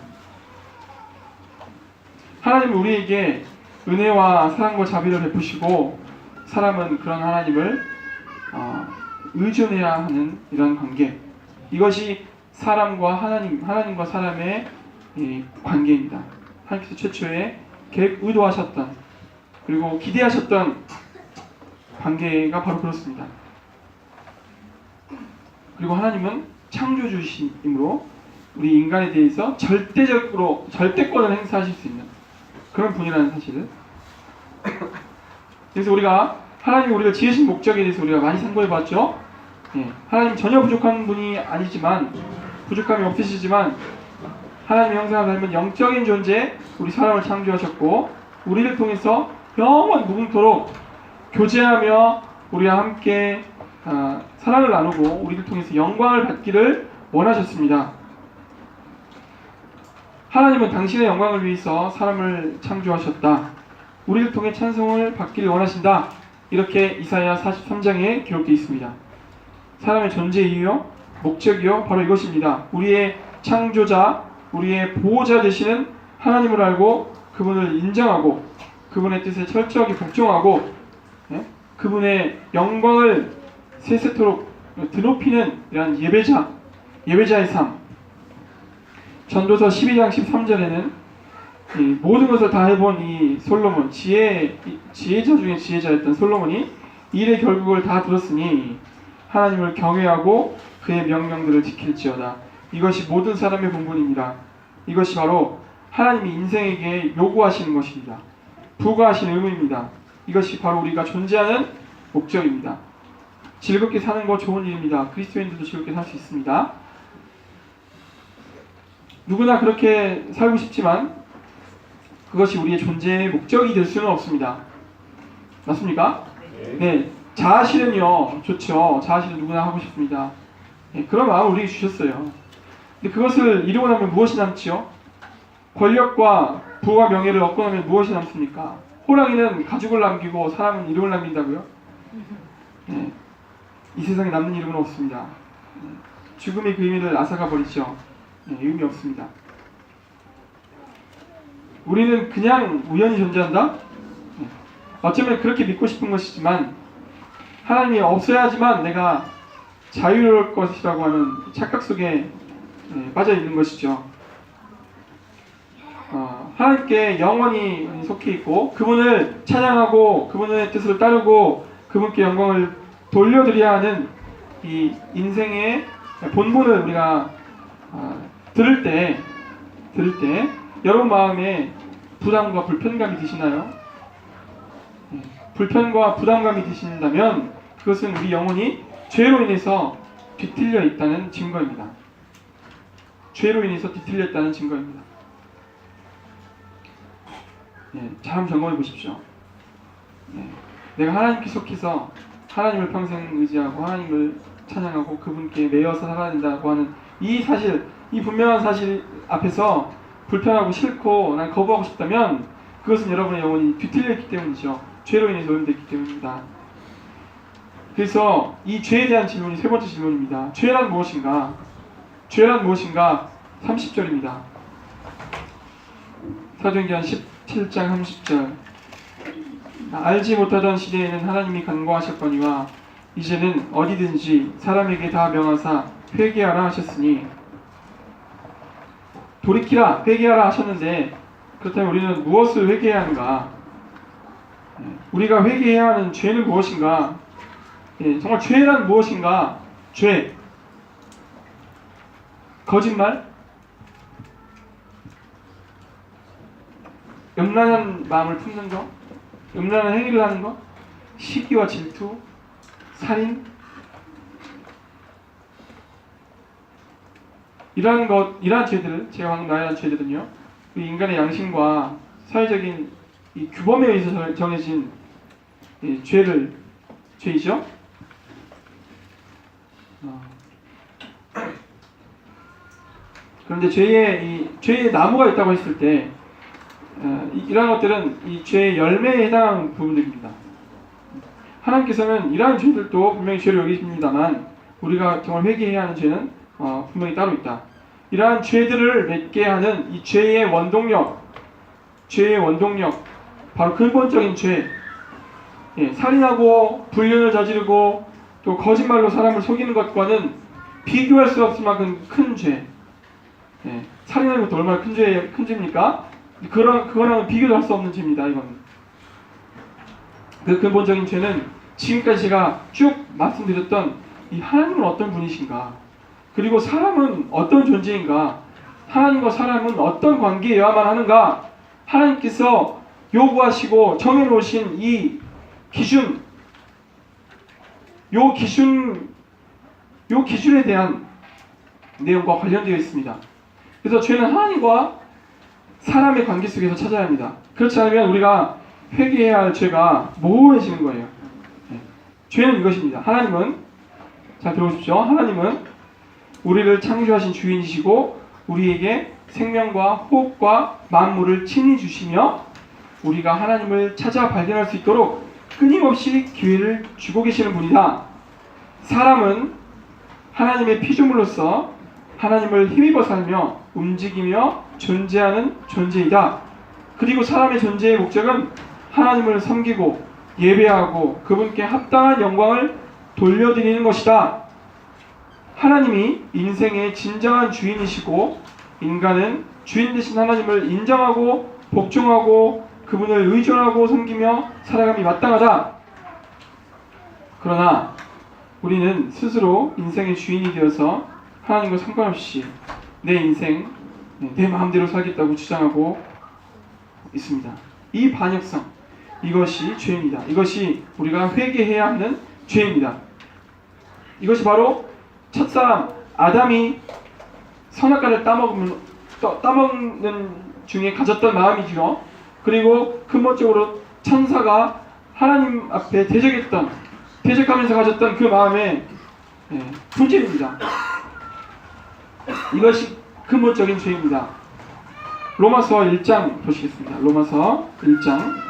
하나님은 우리에게 은혜와 사랑과 자비를 베푸시고 사람은 그런 하나님을 의존해야 하는 이런 관계, 이것이 사람과 하나님과 사람의 관계입니다. 하나님께서 최초에 의도하셨던 그리고 기대하셨던 관계가 바로 그렇습니다. 그리고 하나님은 창조주이므로 우리 인간에 대해서 절대권을 행사하실 수 있는 그런 분이라는 사실을. 그래서 우리가 하나님이 우리가 지으신 목적에 대해서 우리가 많이 상고해봤죠. 하나님 전혀 부족한 분이 아니지만, 부족함이 없으시지만 하나님의 형상을 닮은 영적인 존재 우리 사람을 창조하셨고 우리를 통해서 영원 무궁토록 교제하며 우리와 함께 사랑을 나누고 우리를 통해서 영광을 받기를 원하셨습니다. 하나님은 당신의 영광을 위해서 사람을 창조하셨다. 우리를 통해 찬송을 받기를 원하신다. 이렇게 이사야 43장에 기록되어 있습니다. 사람의 존재 이유요, 목적이요, 바로 이것입니다. 우리의 창조자, 우리의 보호자 되시는 하나님을 알고 그분을 인정하고 그분의 뜻에 철저하게 복종하고 그분의 영광을 세세토록 드높이는 이런 예배자의 삶. 전도서 12장 13절에는 모든 것을 다 해본 이 솔로몬, 지혜자 중에 지혜자였던 솔로몬이 일의 결국을 다 들었으니 하나님을 경외하고 그의 명령들을 지킬지어다. 이것이 모든 사람의 본분입니다. 이것이 바로 하나님이 인생에게 요구하시는 것입니다. 부과하시는 의무입니다. 이것이 바로 우리가 존재하는 목적입니다. 즐겁게 사는 거 좋은 일입니다. 그리스도인들도 즐겁게 살 수 있습니다. 누구나 그렇게 살고 싶지만 그것이 우리의 존재의 목적이 될 수는 없습니다. 맞습니까? 네. 자아실현이요, 좋죠. 자아실현 누구나 하고 싶습니다. 그런 마음을 우리에게 주셨어요. 근데 그것을 이루고 나면 무엇이 남지요? 권력과 부와 명예를 얻고 나면 무엇이 남습니까? 호랑이는 가죽을 남기고 사람은 이름을 남긴다고요? 네. 이 세상에 남는 이름은 없습니다. 죽음이 그 의미를 앗아가 버리죠. 의미 없습니다. 우리는 그냥 우연히 존재한다? 어쩌면 그렇게 믿고 싶은 것이지만 하나님이 없어야지만 내가 자유로울 것이라고 하는 착각 속에 빠져 있는 것이죠. 하나님께 영원히 속해 있고 그분을 찬양하고 그분의 뜻을 따르고 그분께 영광을 돌려드려야 하는 이 인생의 본분을 우리가 들을 때 여러분 마음에 부담과 불편감이 드시나요? 불편과 부담감이 드신다면 그것은 우리 영혼이 죄로 인해서 뒤틀려 있다는 증거입니다. 죄로 인해서 뒤틀려 있다는 증거입니다. 잘 한번 점검해 보십시오. 내가 하나님께 속해서 하나님을 평생 의지하고 하나님을 찬양하고 그분께 매여서 살아야 된다고 하는 이 사실, 이 분명한 사실 앞에서 불편하고 싫고 난 거부하고 싶다면 그것은 여러분의 영혼이 뒤틀려 있기 때문이죠. 죄로 인해서 오염됐기 때문입니다. 그래서 이 죄에 대한 질문이 세 번째 질문입니다. 죄란 무엇인가? 죄란 무엇인가? 30절입니다. 사도행전 17장 30절. 알지 못하던 시대에는 하나님이 간과하셨거니와 이제는 어디든지 사람에게 다 명하사 회개하라 하셨으니 돌이키라, 회개하라 하셨는데 그렇다면 우리는 무엇을 회개해야 하는가? 우리가 회개해야 하는 죄는 무엇인가? 정말 죄란 무엇인가? 죄, 거짓말, 음란한 마음을 품는 것, 음란한 행위를 하는 것, 시기와 질투, 살인, 이러한 죄들, 제가 방금 말한 죄들은요, 그 인간의 양심과 사회적인 이 규범에 의해서 정해진 죄이죠. 그런데 죄의 나무가 있다고 했을 때, 이러한 것들은 이 죄의 열매에 해당하는 부분들입니다. 하나님께서는 이러한 죄들도 분명히 죄로 여기십니다만, 우리가 정말 회개해야 하는 죄는 분명히 따로 있다. 이러한 죄들을 맺게 하는 이 죄의 원동력, 바로 근본적인 죄, 살인하고 불륜을 저지르고 또 거짓말로 사람을 속이는 것과는 비교할 수 없을 만큼 큰 죄. 살인하는 것도 얼마나 큰 죄입니까? 그거랑은 비교도 할 수 없는 죄입니다. 이건. 그 근본적인 죄는 지금까지 제가 쭉 말씀드렸던 이 하나님은 어떤 분이신가, 그리고 사람은 어떤 존재인가, 하나님과 사람은 어떤 관계여야만 하는가, 하나님께서 요구하시고 정해놓으신 이 기준, 요 기준에 대한 내용과 관련되어 있습니다. 그래서 죄는 하나님과 사람의 관계 속에서 찾아야 합니다. 그렇지 않으면 우리가 회개해야 할 죄가 모호해지는 거예요. 죄는 이것입니다. 하나님은, 잘 들어보십시오. 하나님은 우리를 창조하신 주인이시고 우리에게 생명과 호흡과 만물을 친히 주시며 우리가 하나님을 찾아 발견할 수 있도록 끊임없이 기회를 주고 계시는 분이다. 사람은 하나님의 피조물로서 하나님을 힘입어 살며 움직이며 존재하는 존재이다. 그리고 사람의 존재의 목적은 하나님을 섬기고 예배하고 그분께 합당한 영광을 돌려드리는 것이다. 하나님이 인생의 진정한 주인이시고 인간은 주인 되신 하나님을 인정하고 복종하고 그분을 의존하고 섬기며 살아감이 마땅하다. 그러나 우리는 스스로 인생의 주인이 되어서 하나님과 상관없이 내 인생, 내 마음대로 살겠다고 주장하고 있습니다. 이 반역성, 이것이 죄입니다. 이것이 우리가 회개해야 하는 죄입니다. 이것이 바로 첫사람 아담이 선악과를 따먹는 중에 가졌던 마음이죠. 그리고 근본적으로 천사가 하나님 앞에 대적하면서 가졌던 그 마음의 분질입니다. 이것이 근본적인 죄입니다. 로마서 1장 보시겠습니다. 로마서 1장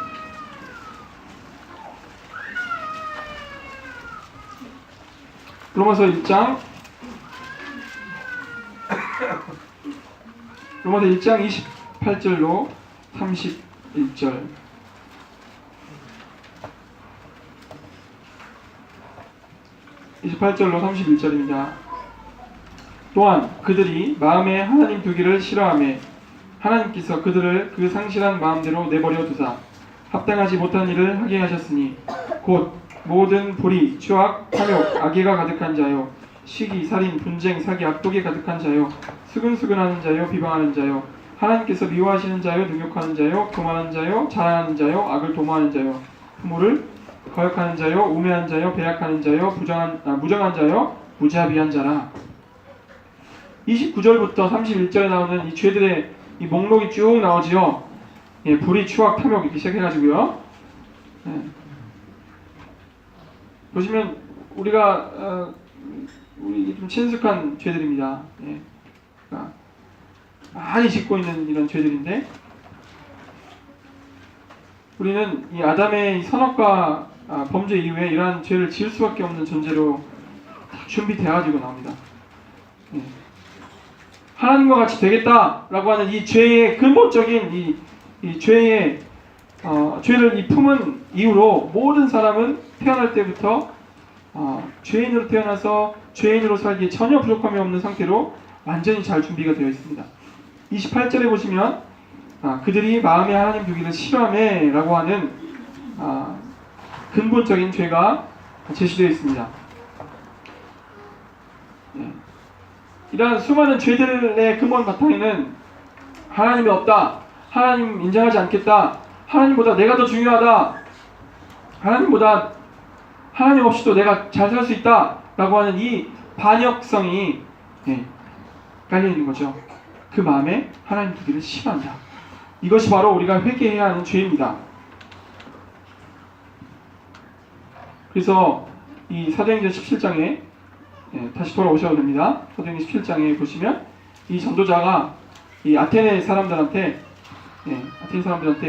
28절로 31절. (28절로 31절입니다) 또한 그들이 마음에 하나님 두기를 싫어하며 하나님께서 그들을 그 상실한 마음대로 내버려 두사 합당하지 못한 일을 하게 하셨으니 곧 모든 불의, 추악, 탐욕, 악의가 가득한 자요, 시기, 살인, 분쟁, 사기, 악독이 가득한 자요, 수근수근하는 자요, 비방하는 자요, 하나님께서 미워하시는 자요, 능욕하는 자요, 교만한 자요, 자랑하는 자요, 악을 도모하는 자요, 부모를 거역하는 자요, 우매한 자요, 배약하는 자요, 무정한 자요, 무자비한 자라. 29절부터 31절에 나오는 이 죄들의 이 목록이 쭉 나오지요. 불의, 추악, 탐욕 이렇게 시작해가지고요. 보시면 우리가 우리 좀 친숙한 죄들입니다. 그러니까 많이 짓고 있는 이런 죄들인데, 우리는 이 아담의 선악과 범죄 이후에 이러한 죄를 지을 수밖에 없는 존재로 준비되어가지고 나옵니다. 하나님과 같이 되겠다라고 하는 이 죄의 근본적인 이 죄의 죄를 이 품은 이후로 모든 사람은 태어날 때부터 죄인으로 태어나서 죄인으로 살기에 전혀 부족함이 없는 상태로 완전히 잘 준비가 되어 있습니다. 28절에 보시면 그들이 마음에 하나님 두기를 싫어하네 라고 하는 근본적인 죄가 제시되어 있습니다. 이러한 수많은 죄들의 근본 바탕에는 하나님이 없다, 하나님 인정하지 않겠다, 하나님보다 내가 더 중요하다, 하나님 없이도 내가 잘 살 수 있다 라고 하는 이 반역성이 깔려있는 거죠. 그 마음에 하나님 두기를 싫어한다. 이것이 바로 우리가 회개해야 하는 죄입니다. 그래서 이 사도행전 17장에 다시 돌아오셔도 됩니다. 사도행전 17장에 보시면 이 전도자가 이 아테네 사람들한테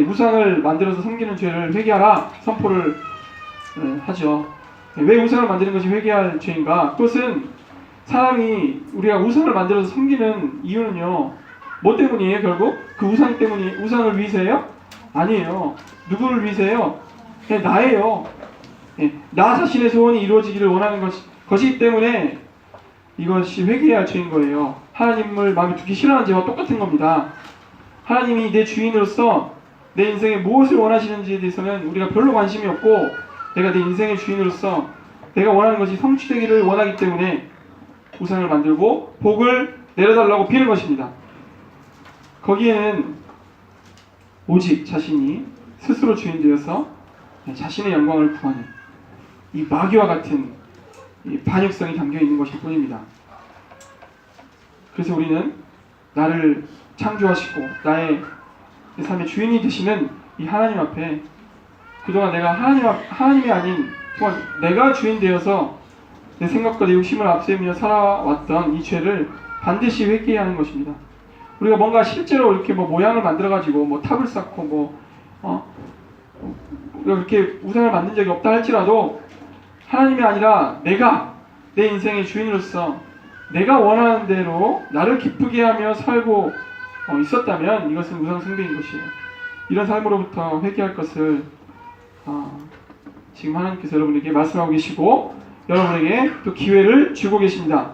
우상을 만들어서 섬기는 죄를 회개하라 선포를 하죠. 왜 우상을 만드는 것이 회개할 죄인가? 그것은 사람이 우리가 우상을 만들어서 섬기는 이유는요, 뭐 때문이에요? 결국 그 우상을 위해서예요? 아니에요. 누구를 위해서예요? 그냥 나예요. 나 자신의 소원이 이루어지기를 원하는 것이기 때문에 이것이 회개해야 할 죄인 거예요. 하나님을 마음에 두기 싫어하는 죄와 똑같은 겁니다. 하나님이 내 주인으로서 내 인생에 무엇을 원하시는지에 대해서는 우리가 별로 관심이 없고, 내가 내 인생의 주인으로서 내가 원하는 것이 성취되기를 원하기 때문에 우상을 만들고 복을 내려달라고 비는 것입니다. 거기에는 오직 자신이 스스로 주인 되어서 자신의 영광을 구하는 이 마귀와 같은 이 반역성이 담겨 있는 것일 뿐입니다. 그래서 우리는 나를 창조하시고 나의 삶의 주인이 되시는 이 하나님 앞에 그동안 내가 하나님이 아닌 동안 내가 주인 되어서 내 생각과 내 욕심을 앞세우며 살아왔던 이 죄를 반드시 회개해야 하는 것입니다. 우리가 뭔가 실제로 이렇게 모양을 만들어가지고 탑을 쌓고 우리가 그렇게 우상을 만든 적이 없다 할지라도 하나님이 아니라 내가 내 인생의 주인으로서 내가 원하는 대로 나를 기쁘게 하며 살고 있었다면 이것은 우상 숭배인 것이에요. 이런 삶으로부터 회개할 것을 지금 하나님께서 여러분에게 말씀하고 계시고 여러분에게 또 기회를 주고 계십니다.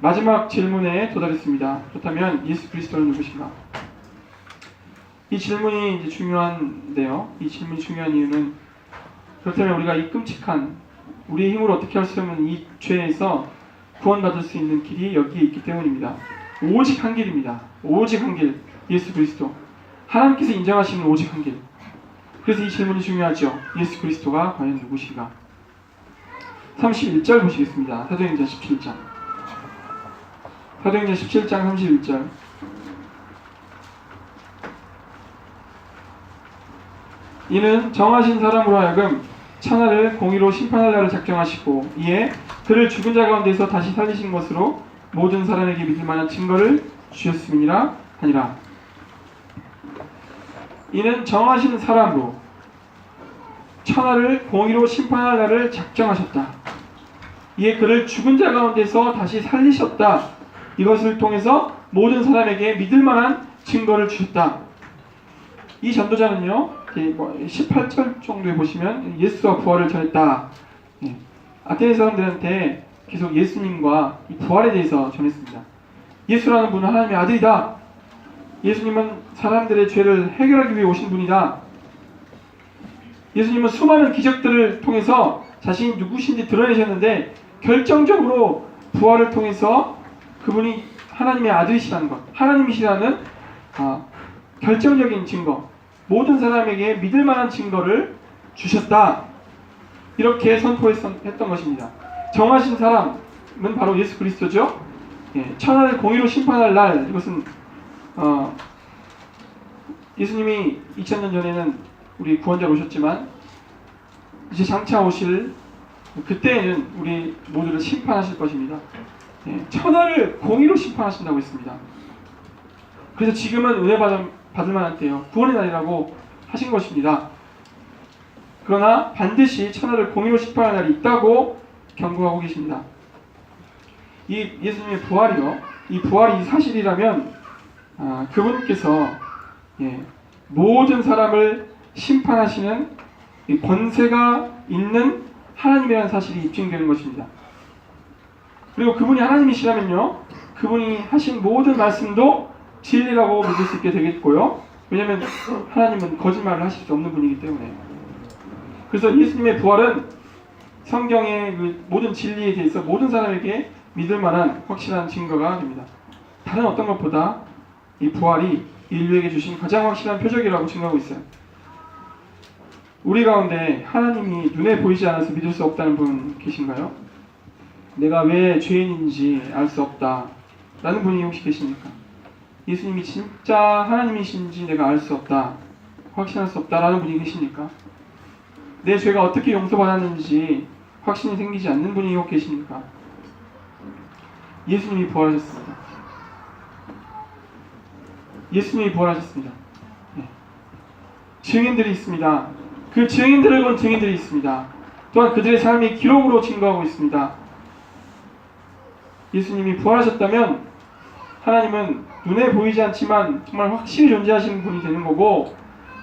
마지막 질문에 도달했습니다. 그렇다면 예수 그리스도는 누구신가? 이 질문이 이제 중요한데요. 이 질문이 중요한 이유는 그렇다면 우리가 이 끔찍한 우리의 힘으로 어떻게 할 수 없는 이 죄에서 구원받을 수 있는 길이 여기에 있기 때문입니다. 오직 한 길입니다. 오직 한 길, 예수 그리스도. 하나님께서 인정하시는 오직 한 길. 그래서 이 질문이 중요하죠. 예수 그리스도가 과연 누구신가? 31절 보시겠습니다. 사도행전 17장. 사도행전 17장 31절. 이는 정하신 사람으로 하여금 천하를 공의로 심판할 날을 작정하시고 이에 그를 죽은 자 가운데서 다시 살리신 것으로 모든 사람에게 믿을 만한 증거를 주셨음이니라 하니라. 이는 정하신 사람으로 천하를 공의로 심판할 날을 작정하셨다. 이에 그를 죽은 자 가운데서 다시 살리셨다. 이것을 통해서 모든 사람에게 믿을 만한 증거를 주셨다. 이 전도자는요, 18절 정도에 보시면 예수와 부활을 전했다. 아테네 사람들한테 계속 예수님과 이 부활에 대해서 전했습니다. 예수라는 분은 하나님의 아들이다. 예수님은 사람들의 죄를 해결하기 위해 오신 분이다. 예수님은 수많은 기적들을 통해서 자신이 누구신지 드러내셨는데 결정적으로 부활을 통해서 그분이 하나님의 아들이시라는 것, 하나님이시라는 결정적인 증거, 모든 사람에게 믿을 만한 증거를 주셨다. 이렇게 선포했던 것입니다. 정하신 사람은 바로 예수 그리스도죠. 천하를 공의로 심판할 날, 이것은 예수님이 2000년 전에는 우리 구원자로 오셨지만 이제 장차 오실 그때에는 우리 모두를 심판하실 것입니다. 천하를 공의로 심판하신다고 했습니다. 그래서 지금은 은혜 받을 만한 때요, 구원의 날이라고 하신 것입니다. 그러나 반드시 천하를 공의로 심판할 날이 있다고 경고하고 계십니다. 이 예수님의 부활이요, 이 부활이 사실이라면 그분께서 모든 사람을 심판하시는 권세가 있는 하나님이라는 사실이 입증되는 것입니다. 그리고 그분이 하나님이시라면요, 그분이 하신 모든 말씀도 진리라고 믿을 수 있게 되겠고요. 왜냐하면 하나님은 거짓말을 하실 수 없는 분이기 때문에. 그래서 예수님의 부활은 성경의 그 모든 진리에 대해서 모든 사람에게 믿을 만한 확실한 증거가 됩니다. 다른 어떤 것보다 이 부활이 인류에게 주신 가장 확실한 표적이라고 증거하고 있어요. 우리 가운데 하나님이 눈에 보이지 않아서 믿을 수 없다는 분 계신가요? 내가 왜 죄인인지 알 수 없다 라는 분이 혹시 계십니까? 예수님이 진짜 하나님이신지 내가 알 수 없다, 확신할 수 없다 라는 분이 계십니까? 내 죄가 어떻게 용서받았는지 확신이 생기지 않는 분이 혹 계십니까? 예수님이 부활하셨습니다. 예수님이 부활하셨습니다. 네. 증인들이 있습니다. 그 증인들을 본 증인들이 있습니다. 또한 그들의 삶이 기록으로 증거하고 있습니다. 예수님이 부활하셨다면 하나님은 눈에 보이지 않지만 정말 확실히 존재하시는 분이 되는 거고,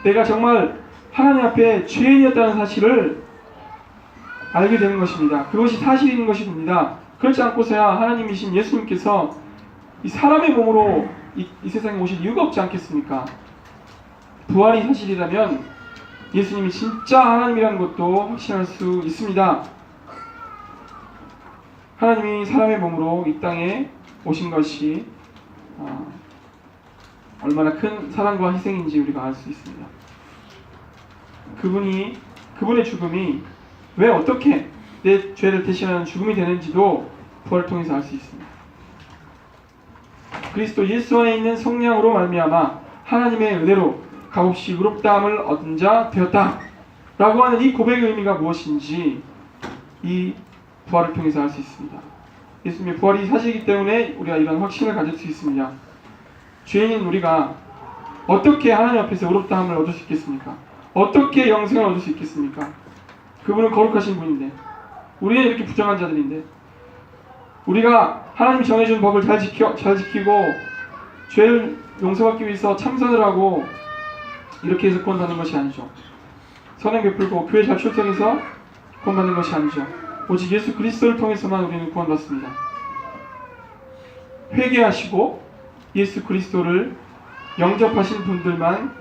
내가 정말 하나님 앞에 죄인이었다는 사실을 알게 되는 것입니다. 그것이 사실인 것입니다. 그렇지 않고서야 하나님이신 예수님께서 이 사람의 몸으로 이 세상에 오실 이유가 없지 않겠습니까? 부활이 사실이라면 예수님이 진짜 하나님이라는 것도 확신할 수 있습니다. 하나님이 사람의 몸으로 이 땅에 오신 것이 얼마나 큰 사랑과 희생인지 우리가 알 수 있습니다. 그분의 죽음이 왜 어떻게 내 죄를 대신하는 죽음이 되는지도 부활을 통해서 알 수 있습니다. 그리스도 예수 안에 있는 성령으로 말미암아 하나님의 은혜로 값없이 의롭다함을 얻은 자 되었다 라고 하는 이 고백의 의미가 무엇인지 이 부활을 통해서 알 수 있습니다. 예수님의 부활이 사실이기 때문에 우리가 이런 확신을 가질 수 있습니다. 죄인인 우리가 어떻게 하나님 앞에서 의롭다함을 얻을 수 있겠습니까? 어떻게 영생을 얻을 수 있겠습니까? 그분은 거룩하신 분인데, 우리는 이렇게 부정한 자들인데, 우리가 하나님이 정해준 법을 잘 지키고 죄를 용서받기 위해서 참선을 하고 이렇게 해서 구원받는 것이 아니죠. 선행 베풀고 교회 잘 출석해서 구원받는 것이 아니죠. 오직 예수 그리스도를 통해서만 우리는 구원받습니다. 회개하시고 예수 그리스도를 영접하신 분들만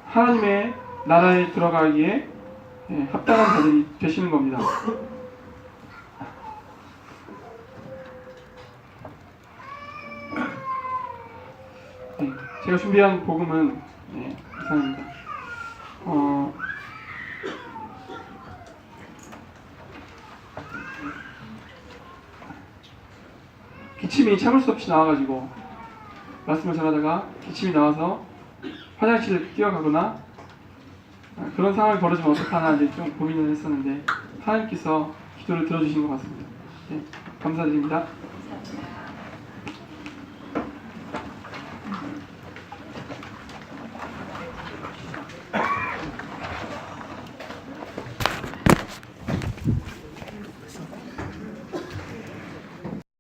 하나님의 나라에 들어가기에 합당한 자들이 되시는 겁니다. 제가 준비한 복음은 이상입니다. 기침이 참을 수 없이 나와가지고 말씀을 전하다가 기침이 나와서 화장실을 뛰어가거나 그런 상황이 벌어지면 어떡하나 이제 좀 고민을 했었는데 하나님께서 기도를 들어주신 것 같습니다. 감사드립니다.